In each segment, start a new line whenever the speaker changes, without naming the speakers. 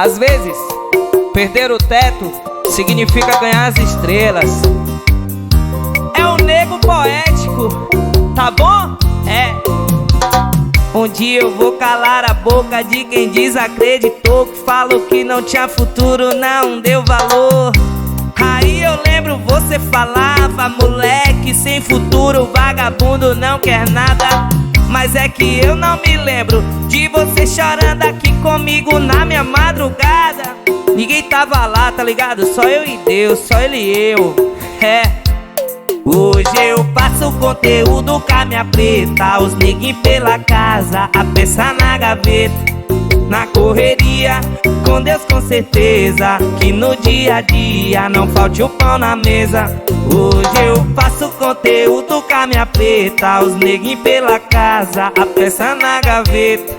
Às vezes, perder o teto significa ganhar as estrelas. É um nego poético, tá bom? É. Um dia eu vou calar a boca de quem desacreditou, que falou que não tinha futuro, não deu valor. Aí eu lembro, você falava: moleque sem futuro, vagabundo não quer nada. Mas é que eu não me lembro de você chorando aqui comigo na minha madrugada. Ninguém tava lá, tá ligado? Só eu e Deus, só ele e eu. É. Hoje eu passo conteúdo com a minha preta, os neguinhos pela casa, a peça na gaveta. Na correria, com Deus com certeza, que no dia a dia não falte o pão na mesa. Hoje eu faço conteúdo com a minha preta, os neguinhos pela casa, a peça na gaveta.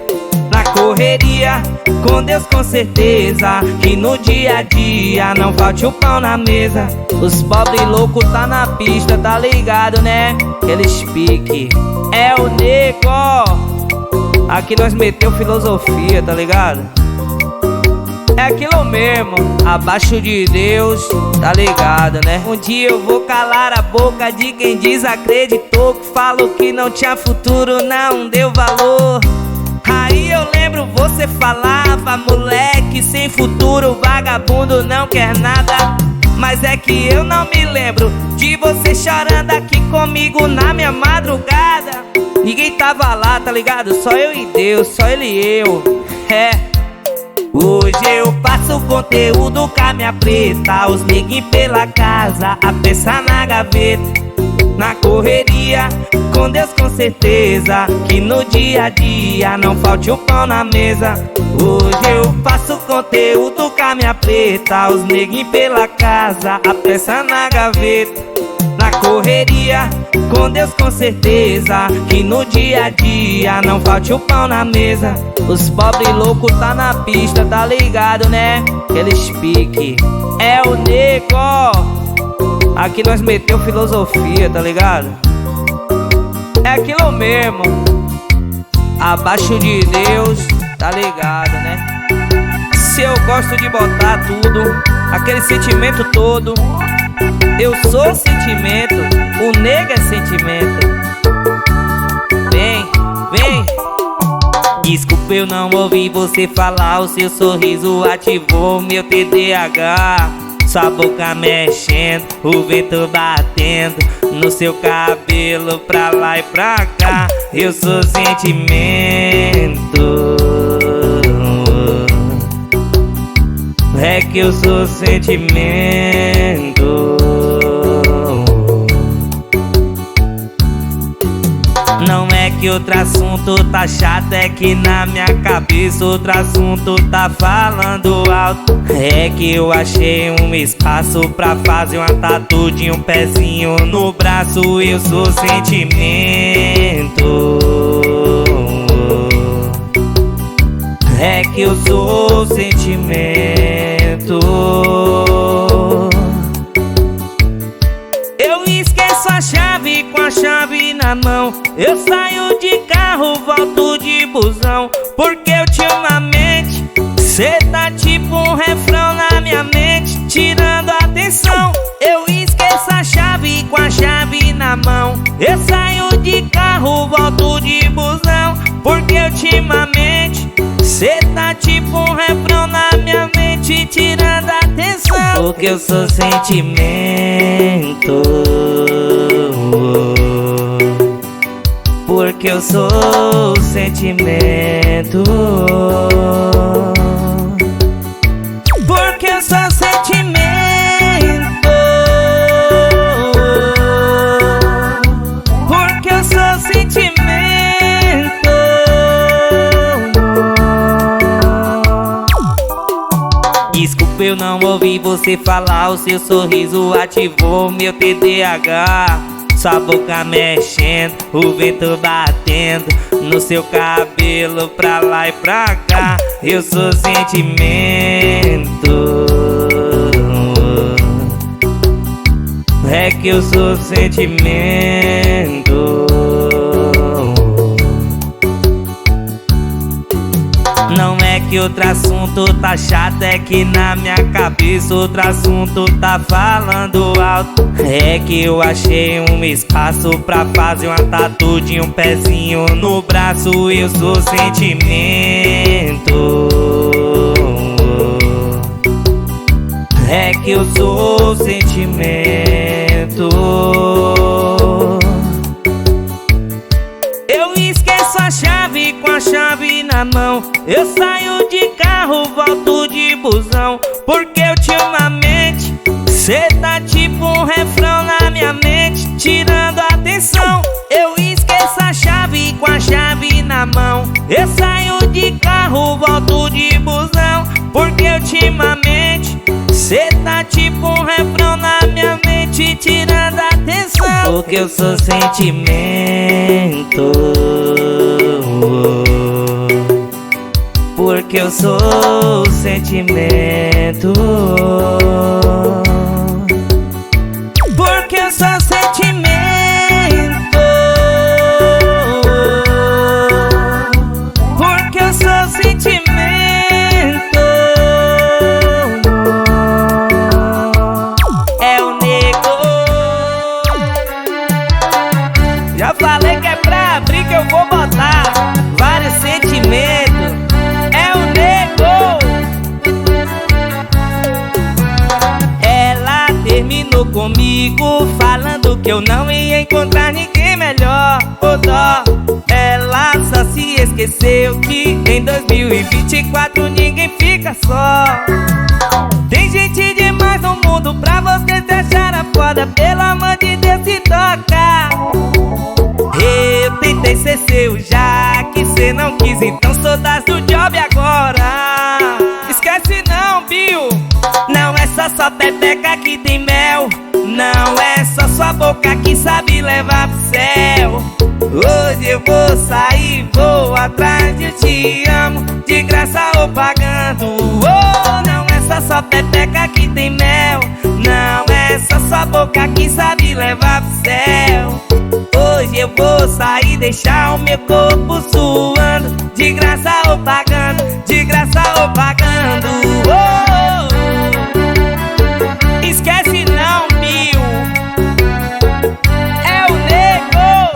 Na correria, com Deus com certeza, que no dia a dia não falte o pão na mesa. Os pobres loucos tá na pista, tá ligado, né? Eles pique, é o nego. Aqui nós meteu filosofia, tá ligado? É aquilo mesmo, abaixo de Deus, tá ligado, né? Um dia eu vou calar a boca de quem desacreditou, que falou que não tinha futuro, não deu valor. Aí eu lembro, você falava: moleque sem futuro, vagabundo não quer nada. Mas é que eu não me lembro de você chorando aqui comigo na minha madrugada. Ninguém tava lá, tá ligado? Só eu e Deus, só ele e eu. É. Hoje eu passo conteúdo com a minha preta, os neguinhos pela casa, a peça na gaveta. Na correria, com Deus com certeza, que no dia a dia não falte o pão na mesa. Hoje eu faço conteúdo com a minha preta, os neguinhos pela casa, a peça na gaveta. Na correria, com Deus com certeza, que no dia a dia não falte o pão na mesa. Os pobres loucos tá na pista, tá ligado, né? Eles pique, é o nego. Aqui nós meteu filosofia, tá ligado? É aquilo mesmo, abaixo de Deus, tá ligado, né? Se eu gosto de botar tudo, aquele sentimento todo. Eu sou sentimento, o nego é sentimento. Vem, vem. Desculpa, eu não ouvi você falar, o seu sorriso ativou meu TDAH. Sua boca mexendo, o vento batendo no seu cabelo pra lá e pra cá. Eu sou sentimento. É que eu sou sentimento. Não é que outro assunto tá chato, é que na minha cabeça outro assunto tá falando alto. É que eu achei um espaço pra fazer uma tatu de um pezinho no braço. Eu sou sentimento. É que eu sou sentimento. Eu esqueço a chave com a chave na mão. Eu saio de carro, volto de busão, porque ultimamente cê tá tipo um refrão na minha mente, tirando a atenção. Eu esqueço a chave com a chave na mão. Eu saio de carro, volto de busão, porque ultimamente cê tá tipo um refrão na minha mente, tirando a atenção. Porque eu sou sentimento. Porque eu sou sentimento. Porque eu sou sentimento. Porque eu sou sentimento. Desculpa, eu não ouvi você falar, o seu sorriso ativou meu TDAH. Sua boca mexendo, o vento batendo no seu cabelo pra lá e pra cá. Eu sou sentimento. É que eu sou sentimento. Não é que outro assunto tá chato, é que na minha cabeça outro assunto tá falando alto. É que eu achei um espaço pra fazer uma tatu de um pezinho no braço. Eu sou sentimento. É que eu sou sentimento. Eu esqueço a chave com a chave na mão. Eu saio de carro, volto de busão, porque ultimamente cê tá tipo um refrão na minha mente, tirando a atenção. Eu esqueço a chave com a chave na mão. Eu saio de carro, volto de busão, porque ultimamente cê tá tipo um refrão na minha mente, tirando a atenção. Porque eu sou sentimento. Porque eu sou sentimento. Porque eu sou sentimento. Porque eu sou sentimento. É o nego. Já falei que é pra abrir que eu vou botar vários sentimentos. É o nego. Ela terminou comigo falando que eu não ia encontrar ninguém melhor. Ô dó, ela só se esqueceu que em 2024 ninguém fica só. Tem gente demais no mundo pra você se achar a foda. Pelo amor de Deus, se toca. Eu tentei ser seu já que cê não quis, então sou das do job agora. Esquece não, Bill. Não é só sua pepeca que tem mel. Não é só sua boca que sabe levar pro céu. Hoje eu vou sair, vou atrás de Eu Te Amo, de graça ou pagando. Oh, não é só sua pepeca que tem mel. Não é só sua boca que sabe levar pro céu. Hoje eu vou sair, deixar o meu corpo suando, de graça ou pagando, de graça ou pagando. Oh, esquece não, Bill. É o nego.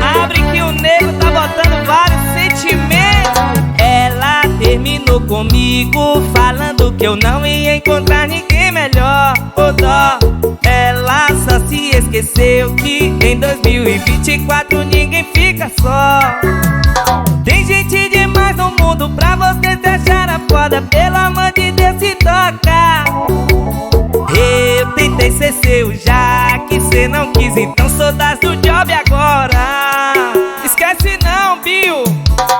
Abre que o nego tá botando vários sentimentos. Ela terminou comigo falando que eu não ia encontrar ninguém melhor. Ô dó, ela só se esqueceu que em 2024 ninguém fica só. Tem gente demais no mundo pra você se achar a foda. Pelo amor de Deus, se toca. Eu tentei ser seu já que cê não quis, então sou das do job agora. Esquece não, Bill.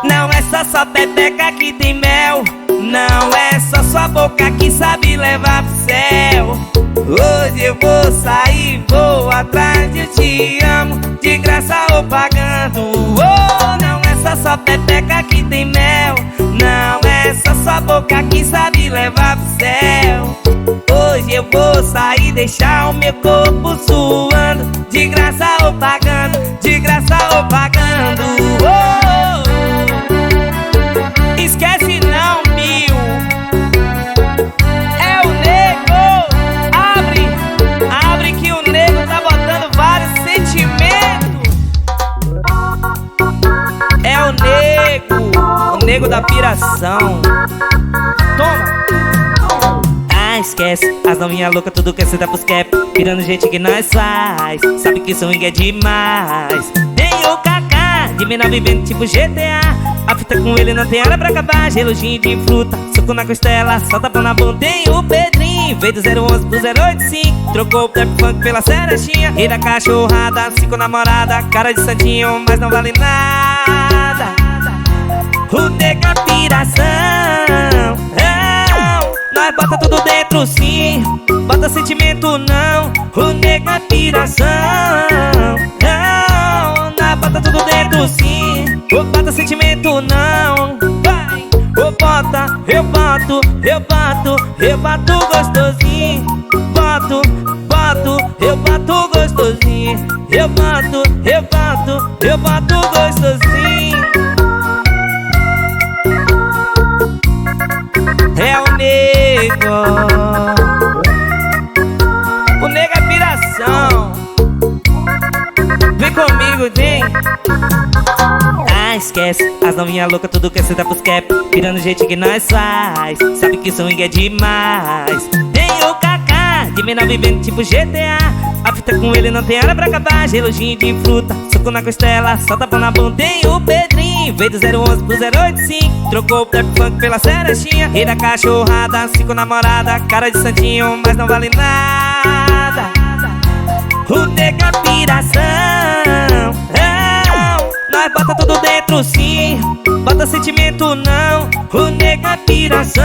Não é só sua pepeca que tem mel. Não é só sua boca que sabe levar pro céu. Hoje eu vou sair, vou atrás de Eu Te Amo, de graça ou pagando. Oh, não é só sua pepeca que tem mel. Não é só sua boca que sabe levar pro céu. Hoje eu vou sair, deixar o meu corpo suando, de graça ou pagando, de graça ou pagando. Oh, esquece não, Bill. É o nego. Abre que o nego tá botando vários sentimentos. É o nego da piração. Toma. Esquece, as novinhas loucas tudo quer sentar pros cap, virando gente que nós faz. Sabe que swing é demais. Tem o Kaká, de menor vivendo tipo GTA. A fita com ele não tem hora pra acabar. Geludinho de fruta, suco na costela, solta pão na bunda. Tem o Pedrinho, veio do 011 pro 085. Trocou o trap funk pela serachinha. Rei da cachorrada, cinco namorada, cara de santinho, mas não vale nada. O nego é piração. Nós bota tudo dentro sim, bota sentimento não. O nego é piração. Não, nós bota tudo dentro sim, bota sentimento não. Vai, eu boto gostosinho. Eu boto gostosinho. Eu boto gostosinho. esquece. As novinha louca tudo quer sentar pros cap, virando o jeito que nós faz. Sabe que swing é demais. Tem o Kaká, de menor vivendo tipo GTA. A fita com ele não tem hora pra acabar. Gelojinho de fruta, soco na costela, só tapa na bunda. Tem o Pedrinho, veio do 011 pro 085. Trocou o trap funk pela cerechinha. Rei da cachorrada, 5 namorada, cara de santinho, mas não vale nada. O nega piração, nós bota tudo dentro sim, bota sentimento não. O nega piração,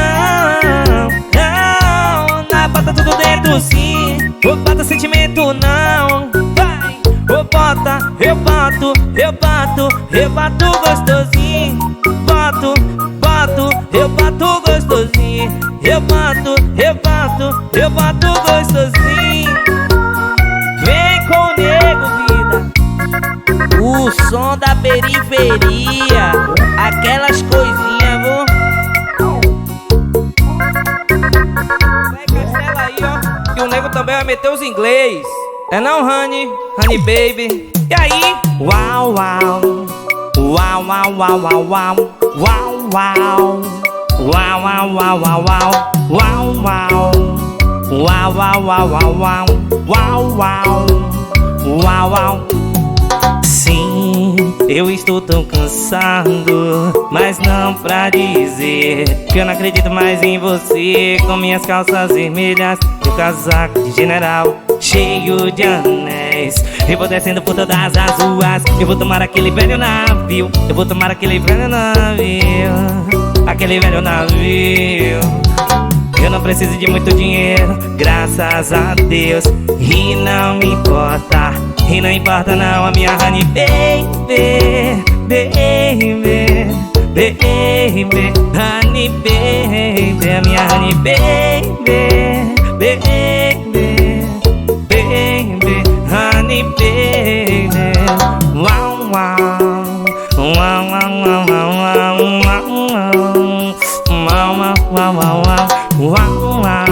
nós bota tudo dentro sim, bota sentimento não. Vai, bota, eu boto, eu boto, eu boto gostosinho. Boto, eu boto gostosinho. Eu boto, eu boto, eu boto gostosinho. Vem com o nego, vida. O som da periferia, aquelas coisinhas, vô. Vai, cancela aí, ó, que o nego também vai meter os inglês. É não, honey, honey baby. E aí? Uau, uau. Uau, uau, uau, uau, uau. Uau, uau. Uau, uau, uau, uau, uau. Uau, uau. Uau, uau, uau, uau, uau. Uau, uau. Uau, uau. Sim, eu estou tão cansado, mas não pra dizer que eu não acredito mais em você. Com minhas calças vermelhas e o casaco de general cheio de anéis, eu vou descendo por todas as ruas. Eu vou tomar aquele velho navio, eu vou tomar aquele velho navio, aquele velho navio. Eu não preciso de muito dinheiro, graças a Deus. E não me importa, e não importa não a minha honey baby, baby, baby, honey baby, a minha honey baby, baby, baby, honey baby. Uau, uau, uau, uau, uau, uau, uau, uau, uau, uau, uau.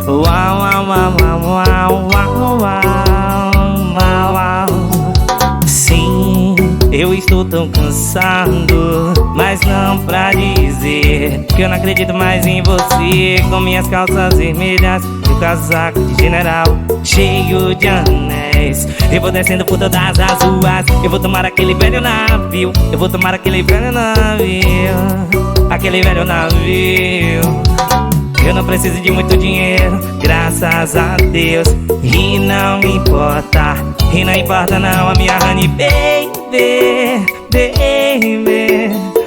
Uau, uau, uau, uau, uau, uau, uau, uau, uau. Sim, eu estou tão cansado, mas não pra dizer que eu não acredito mais em você. Com minhas calças vermelhas e o casaco de general cheio de anéis, eu vou descendo por todas as ruas. Eu vou tomar aquele velho navio, eu vou tomar aquele velho navio, aquele velho navio. Eu não preciso de muito dinheiro, graças a Deus. E não me importa, e não importa não a minha honey baby, baby,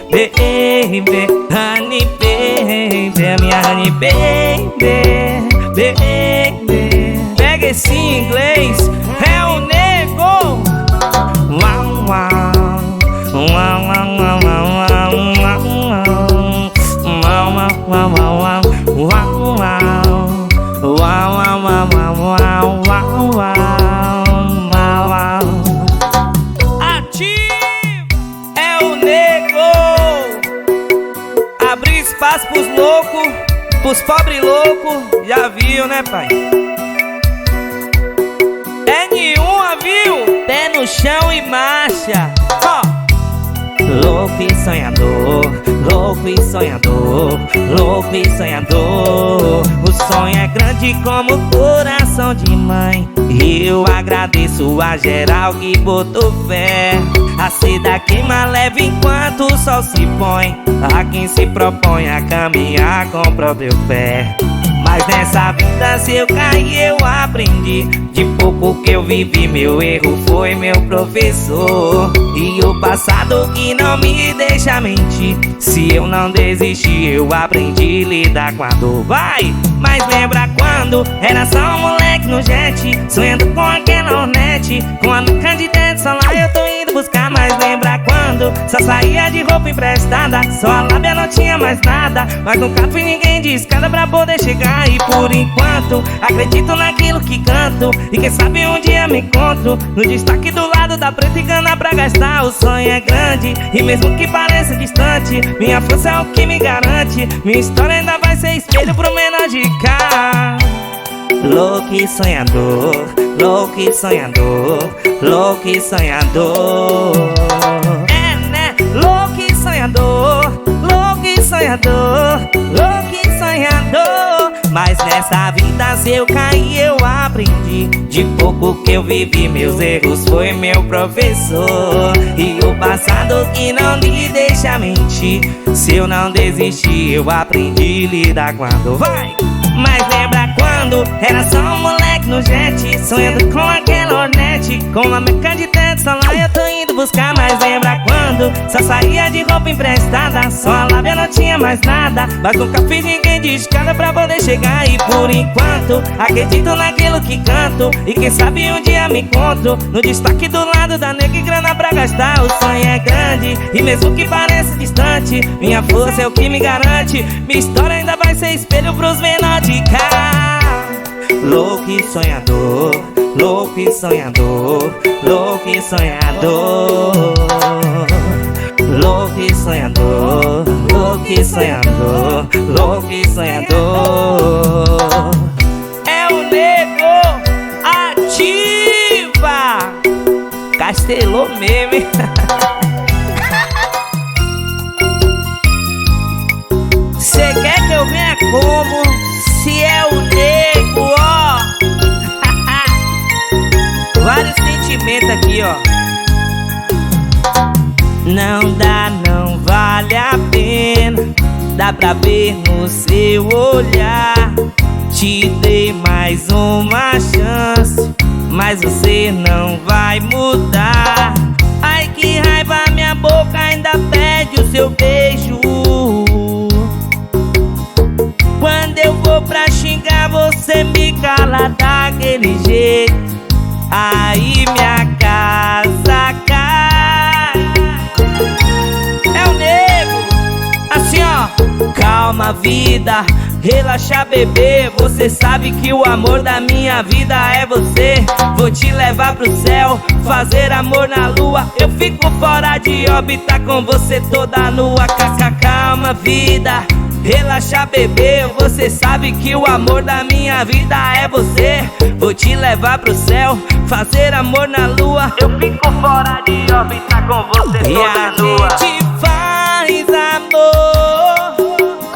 baby, honey baby, a minha honey baby, baby. Pega esse inglês, é o nego. Uau, uau, uau, uau, uau, uau, uau, uau, uau, uau, uau. Uau, uau, uau, uau, uau, uau, uau, uau. Ativo é o nego. Abrir espaço pros loucos, pros pobres loucos. Já viu, né, pai? N1, viu? Pé no chão e marcha. Ó. Louco e sonhador, louco e sonhador, louco e sonhador. O sonho é grande como o coração de mãe. E eu agradeço a geral que botou fé. A seda queima leve enquanto o sol se põe. A quem se propõe a caminhar com o próprio pé. Mas nessa vida se eu cair eu aprendi. De pouco que eu vivi meu erro foi meu professor. E o passado que não me deixa mentir. Se eu não desistir eu aprendi a lidar com a dor. Vai! Mas lembra quando era só um moleque no jet, sonhando com aquela Hornet, com a nuca de dentro, só lá eu tô indo buscar. Mas lembra quando só saía de roupa emprestada, só a lábia não tinha mais nada, mas nunca fui ninguém de escada pra poder chegar. E por enquanto acredito naquilo que canto, e quem sabe um dia me encontro no destaque do lado da preta e gana pra gastar. O sonho é grande e mesmo que pareça distante, minha força é o que me garante. Minha história ainda vai ser espelho pro menor de cá. Louco e sonhador, louco e sonhador, louco e sonhador. É, né? Se eu caí, eu aprendi. De pouco que eu vivi, meus erros foi meu professor. E o passado que não lhe deixa mentir. Se eu não desistir, eu aprendi a lidar quando vai. Mas lembra quando era só um moleque no jet, sonhando com aquela Hornet, com uma meca de teto, só lá eu tô indo buscar. Mas lembra quando só saía de roupa emprestada, só a lábia não tinha mais nada, mas nunca fiz ninguém de escada pra poder chegar. E por enquanto acredito naquilo que canto, e quem sabe um dia me encontro no destaque do lado da nega e grana pra gastar. O sonho é grande e mesmo que pareça distante, minha força é o que me garante. Minha história ainda vai ser espelho pros menores de cá. Louco e sonhador, louco e sonhador, louco e sonhador, louco e sonhador, louco e sonhador, louco e sonhador. É o nego ativa, Castelou mesmo, hein? Cê quer que eu venha como? Se é o nego, ó. Vários sentimentos aqui, ó. Não dá, não vale a pena. Dá pra ver no seu olhar. Te dei mais uma chance, mas você não vai mudar. Ai que raiva, minha boca ainda pede o seu beijo. Quando eu vou pra xingar, você me cala daquele jeito. Aí minha casa cai. É o nego, assim ó. Calma vida, relaxa bebê. Você sabe que o amor da minha vida é você. Vou te levar pro céu, fazer amor na lua. Eu fico fora de órbita com você toda nua. Calma vida, relaxa bebê, você sabe que o amor da minha vida é você. Vou te levar pro céu, fazer amor na lua. Eu fico fora de órbita com você toda nua. E a gente faz amor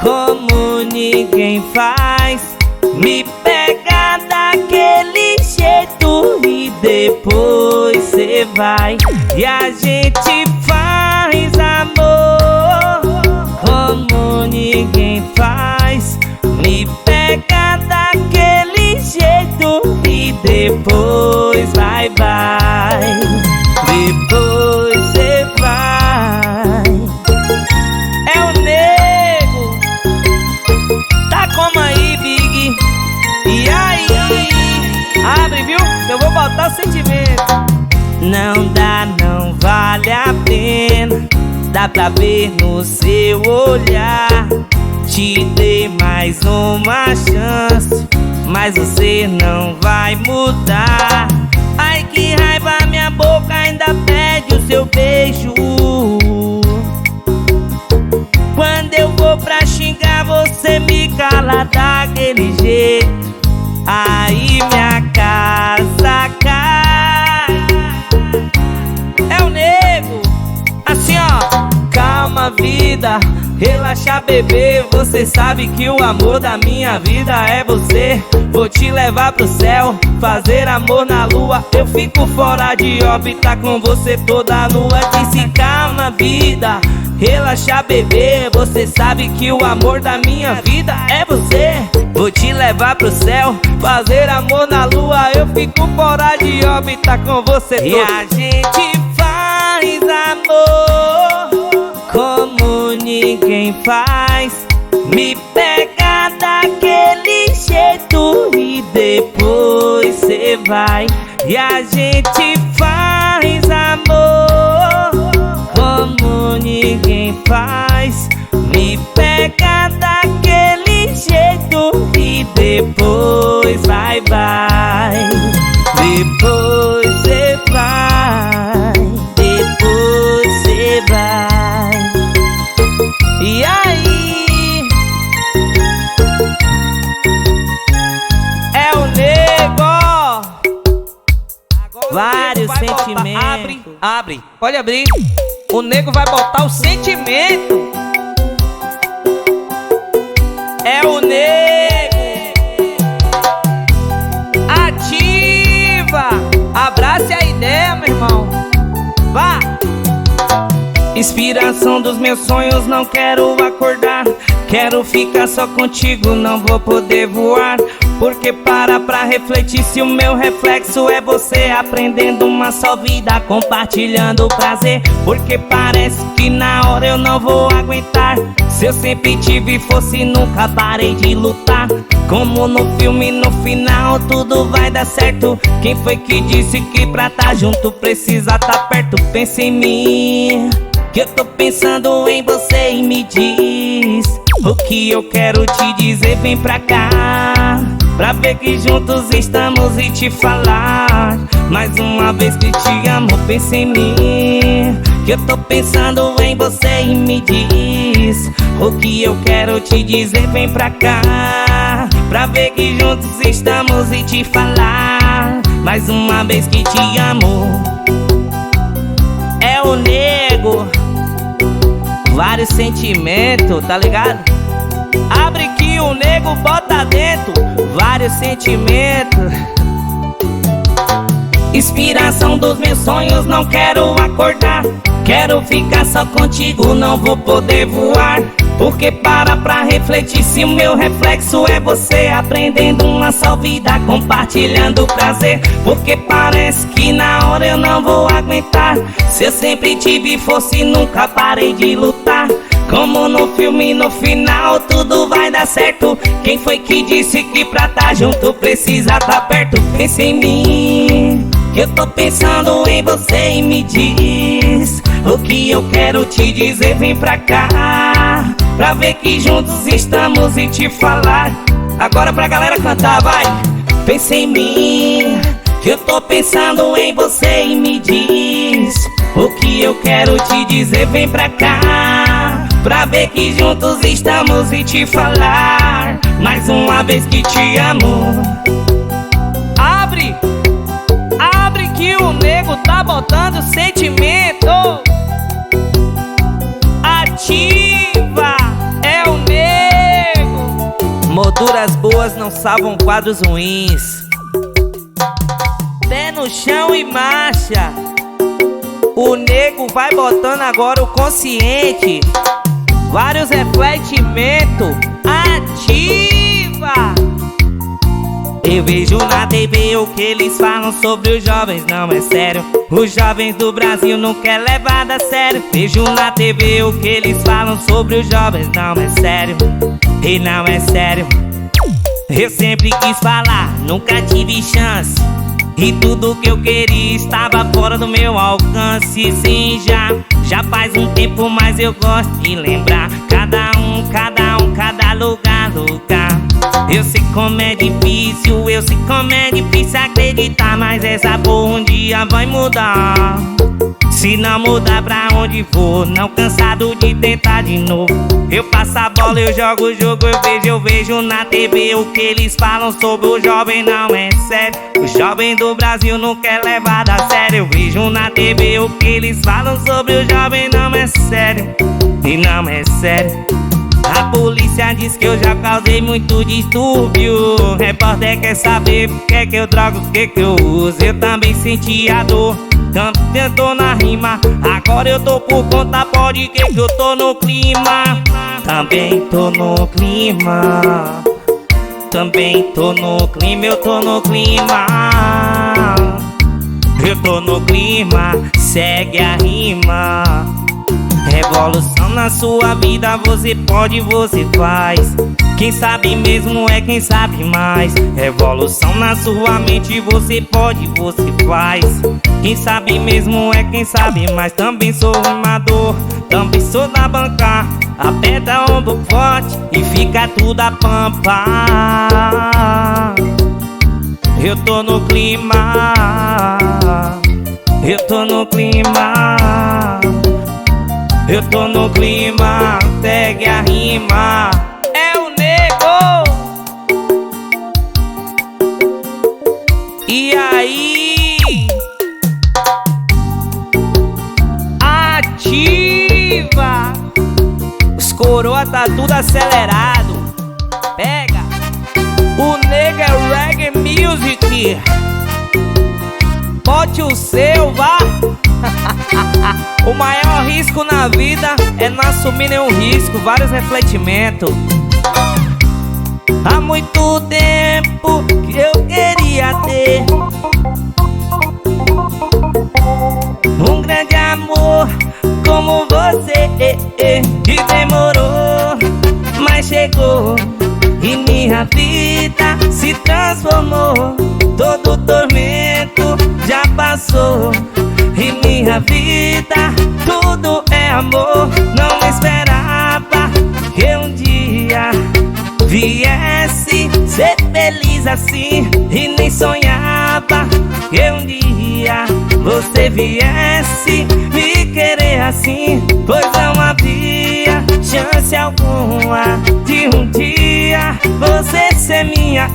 como ninguém faz. Me pega daquele jeito e depois cê vai. E a gente faz amor como ninguém faz. Me pega daquele jeito e depois vai. Depois cê vai. É o nego. Tá como aí, Big? E aí? Abre, viu? Eu vou botar o sentimento. Não dá, não vale a pena. Dá pra ver no seu olhar. Te dei mais uma chance, mas você não vai mudar. Ai que raiva, minha boca ainda pede o seu beijo. Quando eu vou pra xingar, você me cala daquele jeito. Aí minha casa cai. É o nego, assim ó. Calma vida, relaxa bebê, você sabe que o amor da minha vida é você. Vou te levar pro céu, fazer amor na lua. Eu fico fora de órbita com você toda nua. Disse calma vida, relaxa bebê, você sabe que o amor da minha vida é você. Vou te levar pro céu, fazer amor na lua. Eu fico fora de órbita com você toda. E a gente faz amor como ninguém faz. Me pega daquele jeito e depois cê vai. E a gente faz amor como ninguém faz. Me pega daquele jeito e depois vai. Depois cê vai. Depois cê vai. E aí? É o nego. Vários sentimentos. Abre, pode abrir. O nego vai botar o sentimento. É o nego. Vá! Inspiração dos meus sonhos, não quero acordar. Quero ficar só contigo, não vou poder voar. Porque para pra refletir se o meu reflexo é você, aprendendo uma só vida, compartilhando o prazer. Porque parece que na hora eu não vou aguentar. Se eu sempre tive força e nunca parei de lutar. Como no filme, no final tudo vai dar certo. Quem foi que disse que pra tá junto precisa tá perto? Pensa em mim, que eu tô pensando em você, e me diz o que eu quero te dizer. Vem pra cá, pra ver que juntos estamos e te falar mais uma vez que te amo. Pensa em mim, que eu tô pensando em você, e me diz o que eu quero te dizer. Vem pra cá, pra ver que juntos estamos e te falar mais uma vez que te amo. É o Nego, vários sentimentos, tá ligado? Abre que o Nego bota dentro vários sentimentos. Inspiração dos meus sonhos, não quero acordar. Quero ficar só contigo, não vou poder voar. Porque para pra refletir se o meu reflexo é você, aprendendo uma só vida, compartilhando o prazer. Porque parece que na hora eu não vou aguentar. Se eu sempre tive força e nunca parei de lutar. Como no filme, no final tudo vai dar certo. Quem foi que disse que pra tá junto precisa tá perto? Pensa em mim, que eu tô pensando em você, e me diz o que eu quero te dizer. Vem pra cá, pra ver que juntos estamos e te falar. Agora pra galera cantar, vai! Pensa em mim, que eu tô pensando em você, e me diz o que eu quero te dizer. Vem pra cá, pra ver que juntos estamos e te falar mais uma vez que te amo. Abre, abre que o Nego tá botando sentimento. Ativa, é o Nego. Molduras boas não salvam quadros ruins. Pé no chão e marcha. O Nego vai botando agora o consciente. Vários refletimentos. Ativa. Eu vejo na TV o que eles falam sobre os jovens, não é sério. Os jovens do Brasil não quer levar a sério. Vejo na TV o que eles falam sobre os jovens, não é sério. E não é sério. Eu sempre quis falar, nunca tive chance. E tudo que eu queria estava fora do meu alcance. Sim, já faz um tempo, mas eu gosto de lembrar. Cada lugar. Eu sei como é difícil, eu sei como é difícil acreditar. Mas essa porra um dia vai mudar. Se não mudar pra onde for, não cansado de tentar de novo. Eu passo a bola, eu jogo o jogo, eu vejo na TV o que eles falam sobre o jovem, não é sério. O jovem do Brasil não quer levar a sério. Eu vejo na TV o que eles falam sobre o jovem, não é sério. E não é sério. A polícia diz que eu já causei muito distúrbio. O repórter quer saber por que que eu drogo, o que que eu uso. Eu também senti a dor, também tô na rima. Agora eu tô por conta, pode que eu tô no clima. Também tô no clima. Também tô no clima, eu tô no clima. Eu tô no clima, segue a rima. Revolução na sua vida, você pode, você faz. Quem sabe mesmo é quem sabe mais. Revolução na sua mente, você pode, você faz. Quem sabe mesmo é quem sabe mais. Também sou rimador, também sou da banca. Aperta ombro forte e fica tudo a pampa. Eu tô no clima. Eu tô no clima. Eu tô no clima, segue a rima. É o Nego. E aí? Ativa. Os coroa tá tudo acelerado. Pega. O Nego é reggae music. Bote o seu, vá. O maior risco na vida é não assumir nenhum risco. Vários refletimentos. Há muito tempo que eu queria ter um grande amor como você, e demorou, mas chegou. E minha vida se transformou. Todo tormento já passou. E minha vida tudo é amor. Não esperava que um dia viesse ser feliz assim. E nem sonhava que um dia você viesse me querer assim. Pois não havia chance alguma de um dia você ser minha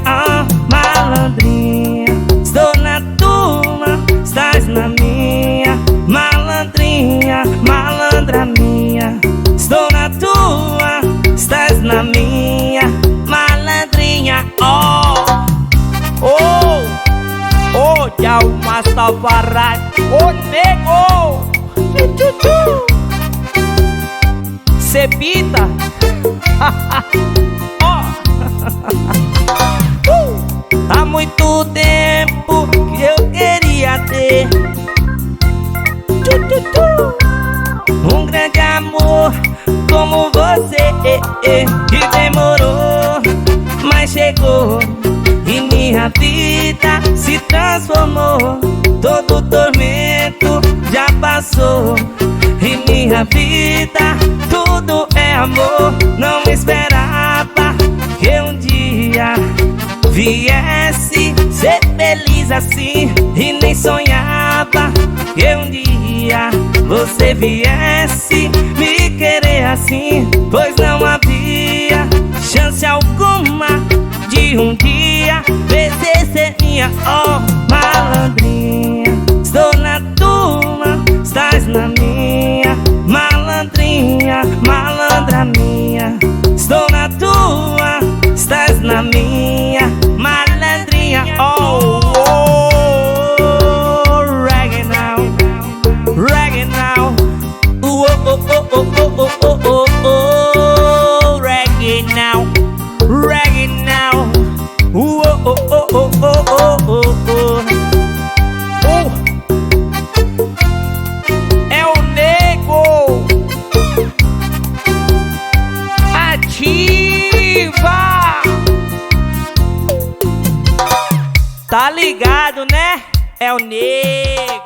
malandrinha. Estou na tua, estás na minha. Malandrinha, malandra minha. Estou na tua, estás na minha. Malandrinha, oh, oh, oh, já o Mastafarai, oh, nego. Cepita. Há muito tempo que eu queria ter um grande amor como você, e demorou, mas chegou. E minha vida se transformou. Todo tormento já passou. E minha vida tudo é amor. Não esperava que um dia viesse ser feliz assim. E nem sonhava que um dia você viesse me querer assim. Pois não havia chance alguma de um dia você ser minha, oh, malandrinha. Estou na tua, estás na minha. Malandrinha, malandra minha. Estou na tua, estás na minha. Malandrinha, oh, oh, reggae now, reggae now, oh, oh, oh, oh, oh, oh, oh, oh, reggae now, reggae now, oh, oh, oh, oh, oh, oh, oh, oh. É o nego. Ativa. Tá ligado, né? É o nego.